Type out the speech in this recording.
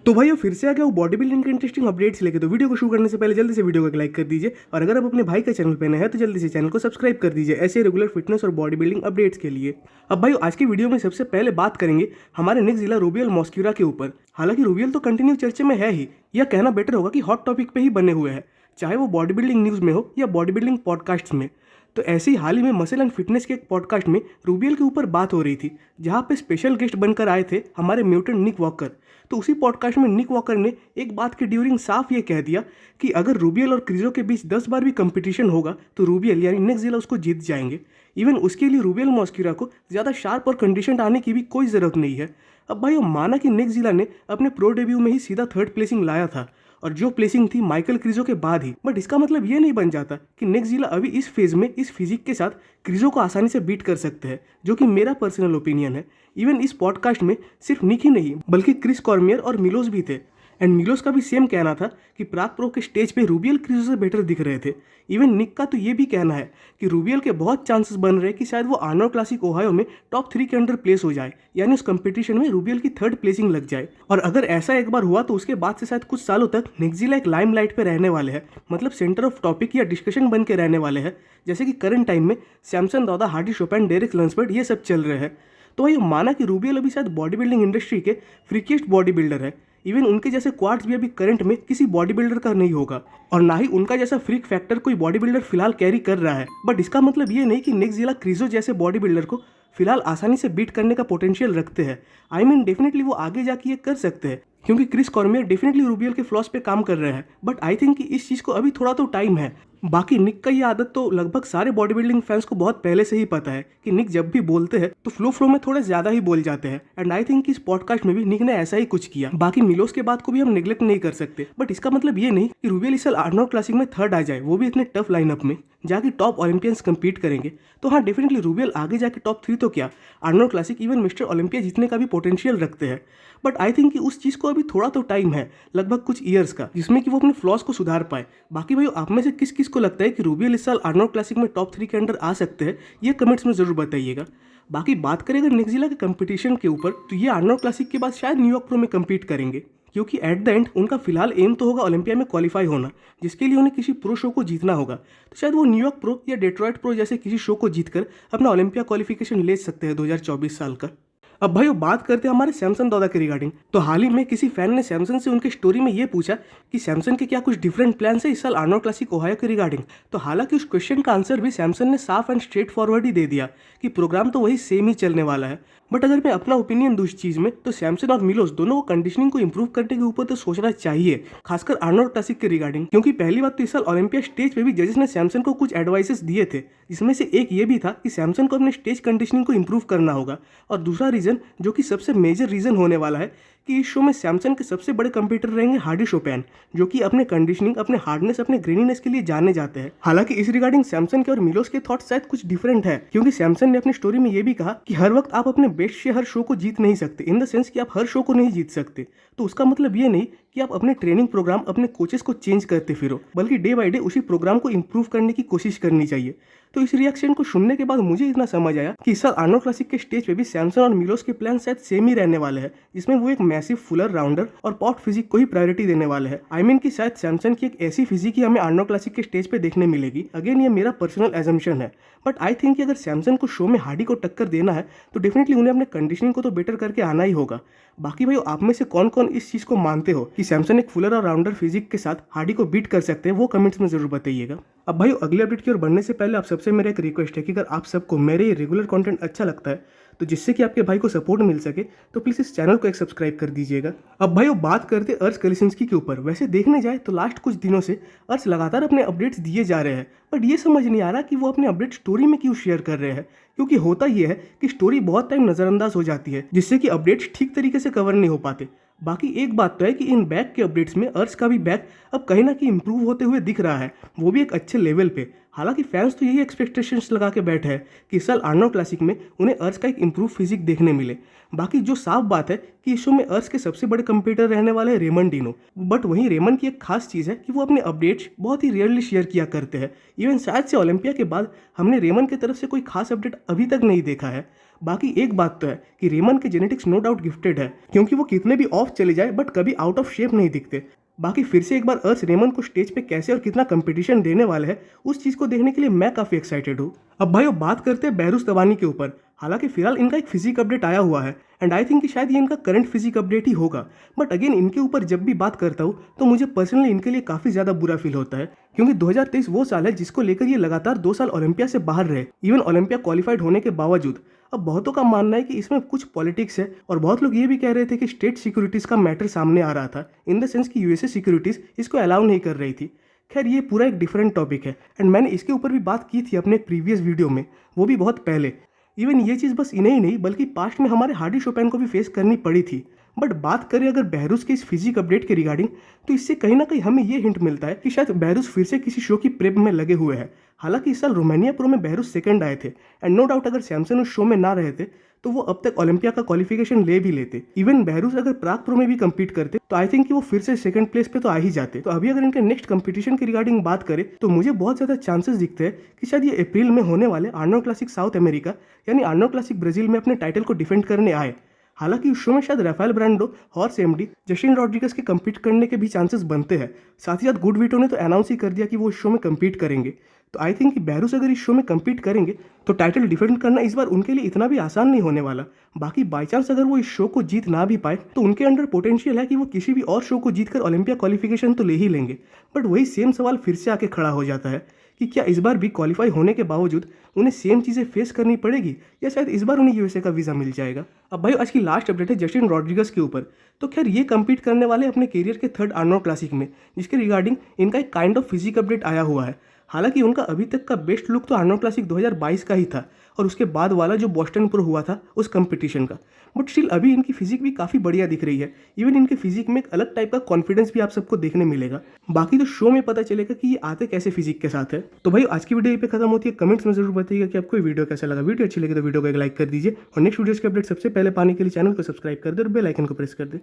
तो भाई फिर से आ गया वो बॉडी बिल्डिंग के इंटरेस्टिंग अपडेट्स लेके। तो वीडियो को शुरू करने से पहले जल्दी से वीडियो को लाइक कर दीजिए, और अगर आप अपने भाई का चैनल पे नए हैं तो जल्दी से चैनल को सब्सक्राइब कर दीजिए ऐसे रेगुलर फिटनेस और बॉडी बिल्डिंग अपडेट्स के लिए। अब भाई आज की वीडियो में सबसे पहले बात करेंगे हमारे निक जिला रूबियल मॉस्क्यूरा के ऊपर। हालांकि रूबियल तो कंटिन्यू चर्चे में है ही, यह कहना बेटर होगा कि हॉट टॉपिक पे ही बने हुए हैं, चाहे वो बॉडी बिल्डिंग न्यूज़ में हो या बॉडी बिल्डिंग पॉडकास्ट में। तो ऐसे ही हाल ही में मसल एंड फिटनेस के एक पॉडकास्ट में रूबियल के ऊपर बात हो रही थी, जहाँ पे स्पेशल गेस्ट बनकर आए थे हमारे म्यूटेंट निक वॉकर। तो उसी पॉडकास्ट में निक वॉकर ने एक बात के ड्यूरिंग साफ ये कह दिया कि अगर रूबियल और क्रिजो के बीच 10 बार भी कंपटीशन होगा तो रूबियल यानी निक जिला उसको जीत जाएंगे। इवन उसके लिए रूबियल मॉस्क्यूरा को ज़्यादा शार्प और कंडीशन आने की भी कोई ज़रूरत नहीं है। अब भाई वो माना कि निक जिला ने अपने प्रो डेब्यू में ही सीधा 3rd प्लेसिंग लाया था, और जो प्लेसिंग थी माइकल क्रिजो के बाद ही। बट इसका मतलब ये नहीं बन जाता कि निक जिला अभी इस फेज में इस फिजिक के साथ क्रिजो को आसानी से बीट कर सकते हैं, जो कि मेरा पर्सनल ओपिनियन है। इवन इस पॉडकास्ट में सिर्फ निक ही नहीं बल्कि क्रिस कॉर्मियर और मिलोस भी थे, एंड मिलोस का भी सेम कहना था कि प्राग प्रो के स्टेज पे रूबियल क्रिजो से बेटर दिख रहे थे। इवन निक का तो ये भी कहना है कि रूबियल के बहुत चांसेस बन रहे हैं कि शायद वो आर्नोल्ड क्लासिक ओहायो में टॉप 3 के अंडर प्लेस हो जाए, यानी उस कंपटीशन में रूबियल की 3rd प्लेसिंग लग जाए। और अगर ऐसा एक बार हुआ तो उसके बाद से शायद कुछ सालों तक निक जिला एक लाइमलाइट पे रहने वाले हैं, मतलब सेंटर ऑफ टॉपिक या डिस्कशन बन के रहने वाले हैं, जैसे कि करंट टाइम में सैमसन दादा, हार्डी शोपैन, डेरेक लंसबर्ट ये सब चल रहे हैं। तो ये माना कि रूबियल अभी शायद बॉडी बिल्डिंग इंडस्ट्री के फ्रीकीस्ट बॉडी बिल्डर है। इवन उनके जैसे क्वाड्स भी अभी करंट में किसी बॉडी बिल्डर का नहीं होगा, और ना ही उनका जैसा फ्रीक फैक्टर कोई बॉडी बिल्डर फिलहाल कैरी कर रहा है। बट इसका मतलब ये नहीं कि निक जिला क्रिजो जैसे बॉडी बिल्डर को फिलहाल आसानी से बीट करने का पोटेंशियल रखते हैं। आई मीन डेफिनेटली वो आगे जाके ये कर सकते हैं, क्योंकि क्रिस कॉर्मियर डेफिनेटली रूबियल के फ्लॉस पे काम कर रहे हैं। बट आई थिंक कि इस चीज़ को अभी थोड़ा तो टाइम है। बाकी निक का ये आदत तो लगभग सारे बॉडी बिल्डिंग फैंस को बहुत पहले से ही पता है कि निक जब भी बोलते हैं तो फ्लो में थोड़े ज्यादा ही बोल जाते हैं, एंड आई थिंक इस पॉडकास्ट में भी निक ने ऐसा ही कुछ किया। बाकी मिलोस के बात को भी हम निगलेक्ट नहीं कर सकते, बट इसका मतलब ये नहीं कि रूबियल इस साल आर्नोल्ड क्लासिक में 3rd आ जाए, वो भी इतने टफ लाइनअप में जाके टॉप ओलंपियंस कम्पीट करेंगे। तो हाँ, डेफिनेटली रूबियल आगे जाके टॉप 3 तो क्या, Arnold classic even mister Olympia जीतने का भी पोटेंशियल रखते हैं। बट आई थिंक कि उस चीज़ को अभी थोड़ा तो टाइम है, लगभग कुछ ईयर्स का, जिसमें कि वो अपने फ्लॉस को सुधार पाए। बाकी भाई आप में से किस किस को लगता है कि रूबियल इस साल आर्नोल्ड क्लासिक में टॉप 3 के अंडर आ सकते हैं, ये कमेंट्स में जरूर बताइएगा। बाकी बात करें अगर निक जिला के कंपटीशन के ऊपर, तो ये आर्नोल्ड क्लासिक के बाद शायद न्यूयॉर्क प्रो में कम्पीट करेंगे, क्योंकि एट द एंड उनका फिलहाल एम तो होगा ओलंपिया में क्वालिफाई होना, जिसके लिए उन्हें किसी प्रो शो को जीतना होगा। तो शायद वो न्यूयॉर्क प्रो या डेट्रॉइट प्रो जैसे किसी शो को जीतकर अपना ओलंपिया क्वालिफिकेशन ले सकते हैं 2024 साल का। अब भाई वो बात करते हैं हमारे सैमसन दादा के रिगार्डिंग। तो हाल ही में किसी फैन ने सैमसन से उनकी स्टोरी में ये पूछा कि सैमसन के क्या कुछ डिफरेंट प्लान है इस साल आर्नोल्ड क्लासिक ओहायो के रिगार्डिंग। तो हालांकि उस क्वेश्चन का आंसर भी सैमसन ने साफ एंड स्ट्रेट फॉरवर्ड ही दे दिया कि प्रोग्राम तो वही सेम ही चलने वाला है। बट अगर मैं अपना ओपिनियन दूँ इस चीज़ में, तो सैमसन और मिलोस दोनों को कंडीशनिंग को इंप्रूव करने के ऊपर तो सोचना चाहिए, खासकर आर्नोल्ड क्लासिक के रिगार्डिंग। क्योंकि पहली बात तो इस साल ओलंपिया स्टेज पे भी जजेस ने सैमसन को कुछ एडवाइसेस दिए थे, जिसमें से एक ये भी था कि सैमसन को अपने स्टेज कंडीशनिंग को इंप्रूव करना होगा। और दूसरा रीज़न, जो कि सबसे मेजर रीज़न होने वाला है, कि इस शो में सैमसन के सबसे बड़े कंपीटर रहेंगे हार्डी शोपैन, जो कि अपने कंडीशनिंग, अपने हार्डनेस, अपने ग्रेनीनेस के लिए जाने जाते हैं। हालांकि इस रिगार्डिंग सैमसन के और मिलोस के थॉट्स शायद कुछ डिफरेंट है, क्योंकि सैमसन ने अपनी स्टोरी में ये भी कहा कि हर वक्त आप अपने बेस्ट से हर शो को जीत नहीं सकते, इन द सेंस कि आप हर शो को नहीं जीत सकते। तो उसका मतलब ये नहीं कि आप अपने ट्रेनिंग प्रोग्राम, अपने कोचेस को चेंज करते फिरो, बल्कि डे बाय डे उसी प्रोग्राम को इंप्रूव करने की कोशिश करनी चाहिए। तो इस रिएक्शन को सुनने के बाद मुझे इतना समझ आया कि इस साल आर्नोल्ड क्लासिक के स्टेज पे भी सैमसन और मिलोस के प्लान शायद सेम ही रहने वाले हैं, जिसमें वो एक मैसिव फुलर राउंडर और पॉट फिजिक को ही प्रायोरिटी देने वाले हैं। आई मीन कि शायद सैमसन की एक ऐसी फिजिक ही हमें आर्नोल्ड क्लासिक के स्टेज पे देखने मिलेगी। अगेन ये मेरा पर्सनल एजम्पशन है, बट आई थिंक कि अगर सैमसन को शो में हार्डी को टक्कर देना है तो डेफिनेटली उन्हें अपने कंडीशनिंग को तो बेटर करके आना ही होगा। बाकी भाई आप में से कौन कौन इस चीज़ को मानते हो कि सैमसन एक फुलर और राउंडर फिजिक के साथ हार्डी को बीट कर सकते हैं, वो कमेंट्स में जरूर बताइएगा। अब भाई अगले अपडेट की ओर बढ़ने से पहले आप सबसे मेरा एक रिक्वेस्ट है कि अगर आप सबको मेरे ये रेगुलर कंटेंट अच्छा लगता है, तो जिससे कि आपके भाई को सपोर्ट मिल सके, तो प्लीज़ इस चैनल को एक सब्सक्राइब कर दीजिएगा। अब भाई वो बात करते हैं अर्श कलिसिंस्की के ऊपर। वैसे देखने जाए तो लास्ट कुछ दिनों से अर्श लगातार अपने अपडेट्स दिए जा रहे हैं, बट ये समझ नहीं आ रहा कि वो अपने अपडेट स्टोरी में क्यों शेयर कर रहे हैं। क्योंकि होता ये है कि स्टोरी बहुत टाइम नज़रअंदाज हो जाती है, जिससे कि अपडेट्स ठीक तरीके से कवर नहीं हो पाते। बाकी एक बात तो है कि इन बैक के अपडेट्स में अर्श का भी बैक अब कहीं ना कहीं इंप्रूव होते हुए दिख रहा है, वो भी एक अच्छे लेवल पे। हालांकि फैंस तो यही एक्सपेक्टेशंस लगा के बैठे हैं कि इस साल आर्नोल्ड क्लासिक में उन्हें अर्श का एक इंप्रूव फिजिक देखने मिले। बाकी जो साफ बात है कि इस शो में अर्श के सबसे बड़े कंपीटर रहने वाले हैं रेमन डिनो। बट वहीं रेमन की एक खास चीज़ है कि वो अपने अपडेट्स बहुत ही रेयरली शेयर किया करते हैं। इवन शायद से ओलंपिया के बाद हमने रेमन की तरफ से कोई खास अपडेट अभी तक नहीं देखा है। बाकी एक बात तो है कि रेमन के जेनेटिक्स नो डाउट गिफ्टेड है, क्योंकि वो कितने भी ऑफ चले जाए बट कभी आउट ऑफ शेप नहीं दिखते। बाकी फिर से एक बार अर्श रेमन को स्टेज पे कैसे और कितना कंपटीशन देने वाले हैं उस चीज़ को देखने के लिए मैं काफ़ी एक्साइटेड हूँ। अब भाई बात करते हैं बेहरूस तवानी के ऊपर। हालांकि फिलहाल इनका एक फिजिक अपडेट आया हुआ है एंड आई थिंक कि शायद ये इनका करंट फिजिक अपडेट ही होगा। बट अगेन इनके ऊपर जब भी बात करता हूँ तो मुझे पर्सनली इनके लिए काफ़ी ज़्यादा बुरा फील होता है, क्योंकि 2023 वो साल है जिसको लेकर ये लगातार 2 साल ओलंपिया से बाहर रहे, इवन ओलंपिया क्वालिफाइड होने के बावजूद। अब बहुतों का मानना है कि इसमें कुछ पॉलिटिक्स है और बहुत लोग ये भी कह रहे थे कि स्टेट सिक्योरिटीज़ का मैटर सामने आ रहा था, इन द सेंस कि यूएसए सिक्योरिटीज़ इसको अलाउ नहीं कर रही थी। खैर ये पूरा एक डिफरेंट टॉपिक है एंड मैंने इसके ऊपर भी बात की थी अपने एक प्रीवियस वीडियो में, वो भी बहुत पहले। इवन ये चीज़ बस इन्हें ही नहीं बल्कि पास्ट में हमारे हार्डी शोपैन को भी फेस करनी पड़ी थी। बट बात करें अगर बेहरूस के इस फिजिक अपडेट के रिगार्डिंग, तो इससे कहीं ना कहीं हमें ये हिंट मिलता है कि शायद बेहरूस फिर से किसी शो की प्रेप में लगे हुए हैं। हालांकि इस साल रोमानिया प्रो में बेहरूस सेकंड आए थे एंड नो डाउट अगर सैमसन उस शो में ना रहे थे तो वो अब तक ओलंपिया का क्वालिफिकेशन ले भी लेते। इवन बेहरूस अगर प्राग प्रो में भी कम्पीट करते तो आई थिंक कि वो फिर से सेकंड प्लेस पे तो आ ही जाते। तो अभी अगर इनके नेक्स्ट कंपटीशन के रिगार्डिंग बात करें तो मुझे बहुत ज़्यादा चांसेस दिखते हैं कि शायद ये अप्रैल में होने वाले आर्नोल्ड क्लासिक साउथ अमेरिका यानी आर्नोल्ड क्लासिक ब्राजील में अपने टाइटल को डिफेंड करने आए। हालांकि उस शो में शायद राफेल ब्रांडो, हॉर्स एमडी, जस्टिन रॉड्रिगस के कम्पीट करने के भी चांसेस बनते हैं। साथ ही साथ गुड विटो ने तो अनाउंस ही कर दिया कि वो इस शो में कम्पीट करेंगे। तो आई थिंक कि बेहरूस अगर इस शो में कम्पीट करेंगे तो टाइटल डिफेंड करना इस बार उनके लिए इतना भी आसान नहीं होने वाला। बाकी बाई चांस अगर वो इस शो को जीत ना भी पाए तो उनके अंडर पोटेंशियल है कि वो किसी भी और शो को जीतकर ओलंपिया क्वालिफिकेशन तो ले ही लेंगे। बट वही सेम सवाल फिर से आके खड़ा हो जाता है कि क्या इस बार भी क्वालिफाई होने के बावजूद उन्हें सेम चीज़ें फेस करनी पड़ेगी या शायद इस बार उन्हें यूएसए का वीज़ा मिल जाएगा। अब भाई आज की लास्ट अपडेट है जस्टिन रॉड्रिगस के ऊपर। तो खैर ये कम्पीट करने वाले अपने करियर के थर्ड आर्नोल्ड क्लासिक में, जिसके रिगार्डिंग इनका एक काइंड ऑफ फिजिक अपडेट आया हुआ है। हालांकि उनका अभी तक का बेस्ट लुक तो आर्नोल्ड क्लासिक 2022 का ही था और उसके बाद वाला जो बोस्टन प्रो हुआ था उस कंपटीशन का। बट स्टिल अभी इनकी फिजिक भी काफ़ी बढ़िया दिख रही है। इवन इनके फिजिक में एक अलग टाइप का कॉन्फिडेंस भी आप सबको देखने मिलेगा। बाकी तो शो में पता चलेगा कि ये आते कैसे फिजिक के साथ है। तो भाई आज की वीडियो ये पे खत्म होती है। कमेंट्स में जरूर बताइएगा कि आपको वीडियो कैसा लगा। वीडियो अच्छी लगे तो वीडियो को एक लाइक कर दीजिए और नेक्स्ट वीडियोस के अपडेट सबसे पहले पाने के लिए चैनल को सब्सक्राइब कर दे और बेल आइकन को प्रेस कर दे।